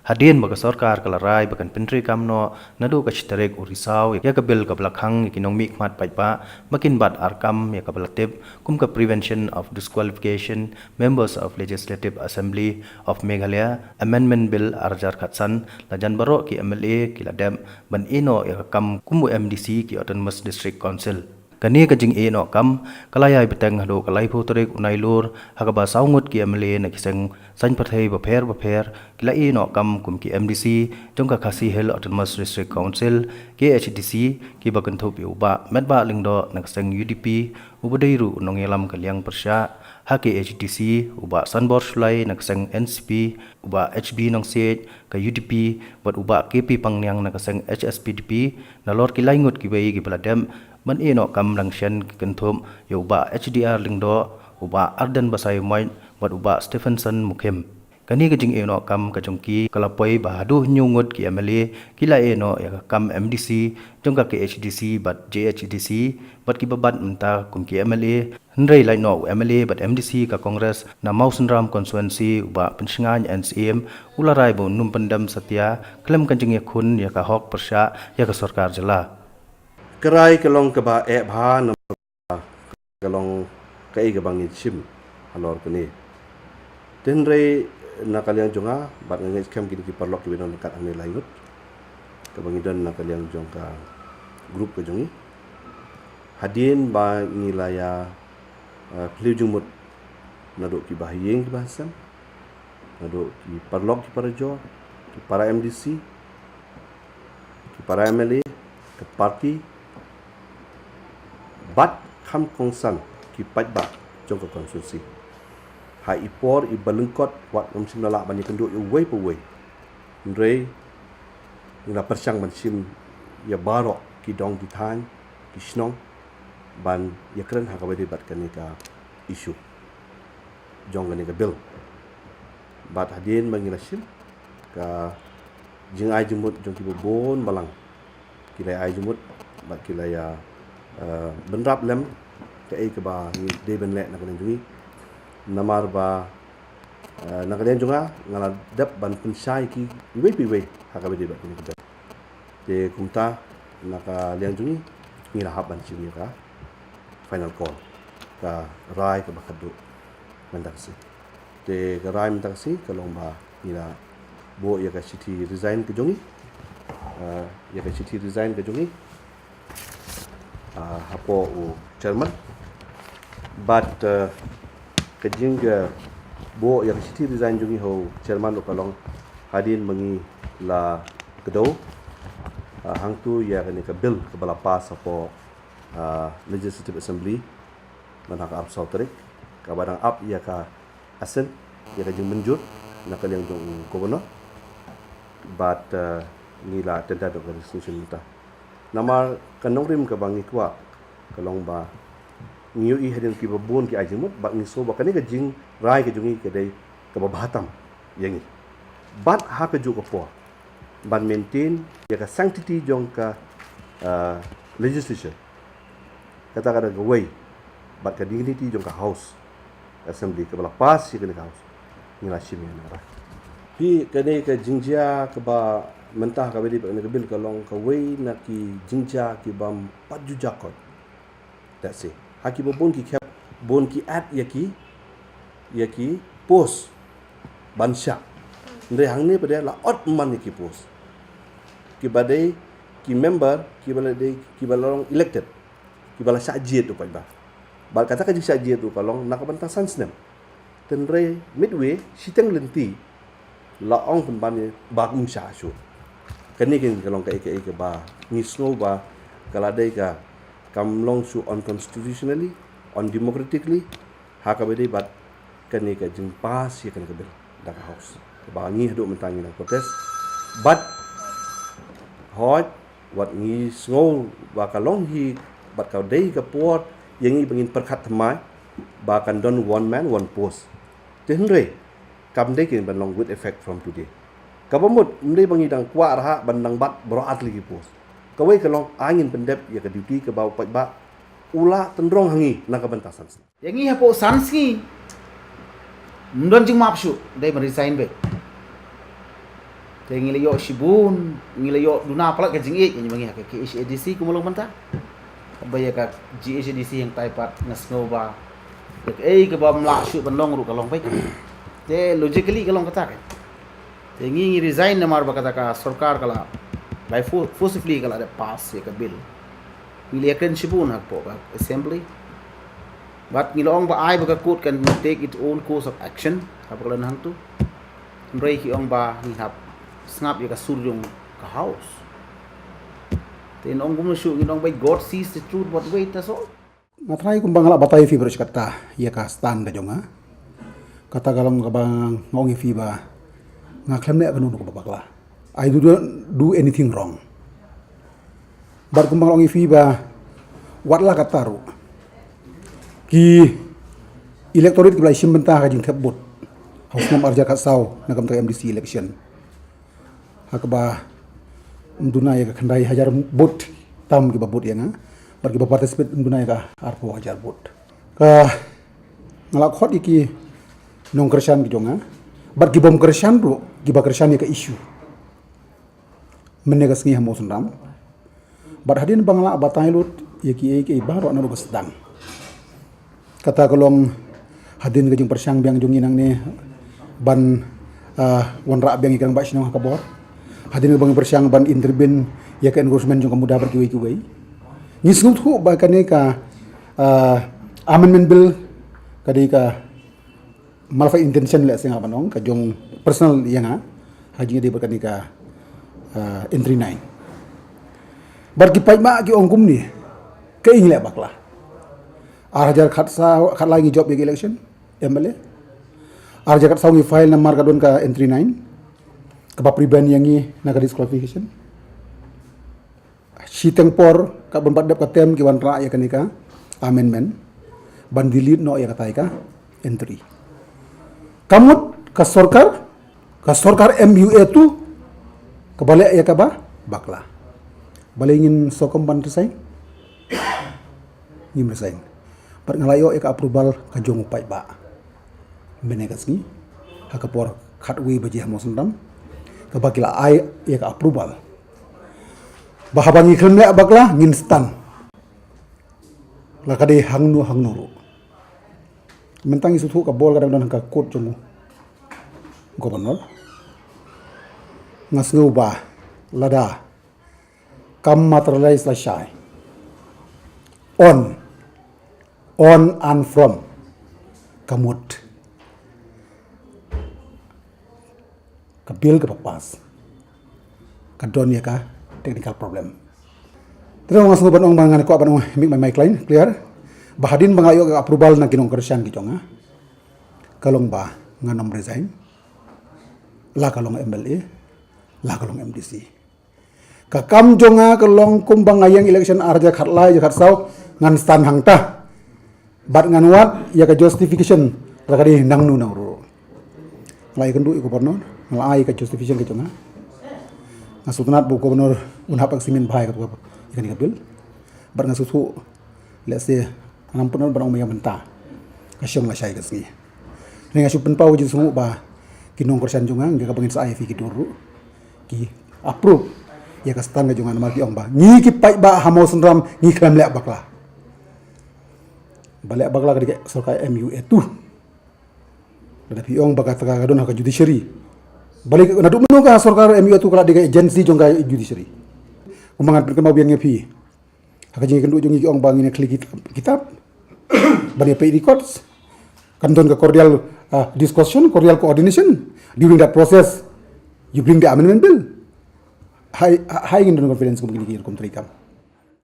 Hadien baga sarkar kala rai bakan pentri kamno nadu ka chitarek urisau ya ka bil ka blakhang kinong mikmat paipa makin bat arkam ya ka balatib kum ka prevention of disqualification members of legislative assembly of Meghalaya amendment bill arjar khatsan lajan baro ki MLA ki ladem ban ino ya ka kam kumu MDC ki autonomous district council kani ka jing e no kam kalaya beteng hado kalai phu torek unailur hakaba saungut ki MLA na kiseng san pathai ba pher kila e no kam kum ki MDC jongka khasi hel autonomous district council KHDC ki bakan thop uba medba lingdo na kiseng UDP ubadairu nongelam kalyang persya HKHDC uba sanbor sulai na kiseng NCP uba HB nong sej ka UDP bat uba KP pangnyang na kiseng HSPDP na lor ki laingut ki bai ki baladem man eno kam langsyan kentum ya uba HDR lingdo uba Arden Basay Moin wat uba Stephenson Mukhem kani kajing eno kam kajongki kalapoi bahadu nyungut ki MLA kila eno ya kam MDC jongka ke HDC bat JHDC bat ki babat menta kum ki MLA hendrai lai no MLA bat MDC ka Congress na Mausenram constituency uba pensingan NCM ularai bo num pendam satya klem kajing ya khun ya ka hok persya ya ka sarkar jela Kerai kelong keba bha na kelong kai ke bangin sim halor kini tenre na kalian jonga bat ngai kem kini ki perlok ki benon kat ame lainut ke bangidon na kalian jongka grup ke jongi hadin ba ngilaya kliu jumut naduk ki bahiyeng ki bahasan naduk ki perlok ki parajo ki para MDC ki para MLA ke parti bat kham kongsan ki pajba jongka konstitusi ha ipor I balengkot wat nom sim nala bani kenduk you way per way ndre ina persyang ban sim ya barok ki dong di tan ki snong ban ya kren ha ka bade bat kan ka isu jong kan ka bill bat hadin mangila sim ka jing ai jumut jong ki bon balang kilai ai jumut bat kilaya benrap lem ke ai ke ba ni de ben le na kan jungi namar ba na kan junga ngala dap ban pensai ki we pi ha ka be ba ni ka te kumta na ka liang jungi ni la hab ban chi ni ka final call ka rai ka ba khadu mendak si te ka rai mendak si ka long ba ni la bo ya ka city resign ke jungi ya ka city resign ke jungi hapo u chairman but kejing bo yang city design jungi ho chairman lo kalong hadin mengi la kedo hang tu ya kani ka bill ke bala pas hapo legislative assembly mana ka absal tarik ka badang up ya ka asen ya ka jing menjur na kaliang jong governor but nila tenda do resolution ta namar kanong rim ka bangi kwa kalong ba ngiu I hadin ki babon ki ajimut ba ngiso ba kani ka jing rai ka jungi ka dai ka babatam yangi bat ha ka ju ka po ban maintain ya ka sanctity jong ka legislation kata kada ka way bat ka dignity jong ka house assembly ka bala pas ya ka house ngila shim ya na pi kani ka jingjia ka ba mentah ka bedi ka bil ka long ka way na ki jingja ki bam paju jakot that's it haki bon ki khap bon ki at yaki post bansha ndre hangne pada la ot man ki post ki badai ki member ki bala long elected ki bala sajid tu pa ba kata ka jing sajid tu kalong nak bantasan snem tenre midway siteng lenti la ong pembani ba kum sha shu kani kin kalong ka ke ba ni snow ba kaladai ka kam long su unconstitutionally undemocratically ha ka bede bat kani ka jing pas ya kan ka bil da ka house ba ngi hadu mentangi na protes but hot wat ngi snow ba ka long hi bat ka dei ka port yang ngi bangin perkhat thamai ba kan don one man one post tenre kam dei kin ban long good effect from today kabamut mde bangi dang kwa raha bandang bat beroat lagi pos kawai kalong angin pendep ya ke duty ke bau ba ula tendrong hangi na kabentasan yang ni hapo sanski ndon jing mapshu dai resign be Te ngilayo Shibun, ngilayo Duna pala ka jingit yang mangi ka HADC kumulong manta. Kabaya ka GHADC yang taipat ngasngoba. Ka ba mla shoot banlong ru kalong pai. Te logically kalong kata ka. Te ngi resign na mar ba kata ka sarkar kala by forcibly kala de pass ya ka bill. Ngilakan Shibun hak po ka assembly. But ngilong ba ay baka court can take its own course of action kapag hang tu. Mray ki ong ba ni hap snap ya ka suryong ka house. Then ong gumusyo ngilong by God sees the truth but wait that's all. Matray kung bangala batay fi beres kata ya ka stand ka jonga. Kata galong ka bang ngong fi ba nga klem ne kanun ko babakla. I do anything wrong. Bar kung bangala fi ba watla kataru. Ki electorate ki blai simbenta ka jing thebut house nam arja ka saw nagam ta MDC election hakba unduna ya ka khandai 1000 vote tam ki babut ya nga bar ki ba participate unduna ya ka arpo 1000 vote ka ngala khot iki nong kersan ki jonga bar ki bom kersan ro ki ba kersan ya ka issue menega sngi hamo sundam bar hadin bangla batai lut ya ki baro na ro sedang kata kolong hadin ke jung persang biang jung inang ni ban wan ra biang ikang ba sinong hakabor hadin ke bang persang ban interben ya ka enforcement jung kamuda berkiwi kuwi ni snut hu ba kane ka amendment bill kadi ka malfa intention le singa banong ka jung personal yang haji de berkani ka entry 9 bar ki pai ma ki ongkum ni ke ingle bakla Arjar khat lagi job bagi election MLA. Arjar khat saungi file namar kadon ka entry 9. Ka prevent yang ni naga disqualification. Si tempor ka bon padap ka tem ki wan ra ya kanika amendment. Ban delete no ya katai ka entry. Kamut ka sarkar MUA tu ka balik ya ka ba bakla. Balingin sokom ban resign. Ngim resign. Par ngalayo eka approval ka jong pai ba menegas ni hakapor khatwi baji hamo sundam ka bakila ai eka approval bahabangi khlemle bakla nginstan la kade hangnu ru mentangi suthu ka bol kadang ka court jong gobernur ngasngu ba lada kam materialize la shai on and from kamut ka bill ka papas ka don ya ka technical problem terus ngasngu ban ong mangan ko ban make my client clear bahadin bangayo ka approval na kinong kersan ki jonga kalong ba nganom resign la kalong MLA la kalong MDC ka kam jonga kalong kumbang ayang election arja khatlai ja khatsaw ngan stan hangta bat ngan wat ya ka justification rakadi nangnu nangru lai kendu iku porno lai ka justification ke jonga ngasutnat bu gubernur unha pak simin bhai ka ikan ikabil bat ngasutu let's say anam punor barang mayam benta kasyong la syai kasni ni ngasu penpau ji sumu ba kinong kersan jonga ngi ka bangin sa IF ki duru ki approve ya ka stan ga jonga namar ki ong ba ni ki pai ba hamo sunram ni klam le bakla balik bakla ke sarkar MUA tu ada piong bakat ka don ka judiciary balik na dum no ka sarkar MUA tu kala de agency jong ka judiciary kumangan perkemau biang ngepi haka jingi kendu jongi ong bangin klik kitab bani pay records kanton ka cordial discussion cordial coordination during that process you bring the amendment bill high in the confidence ko begini kom trikam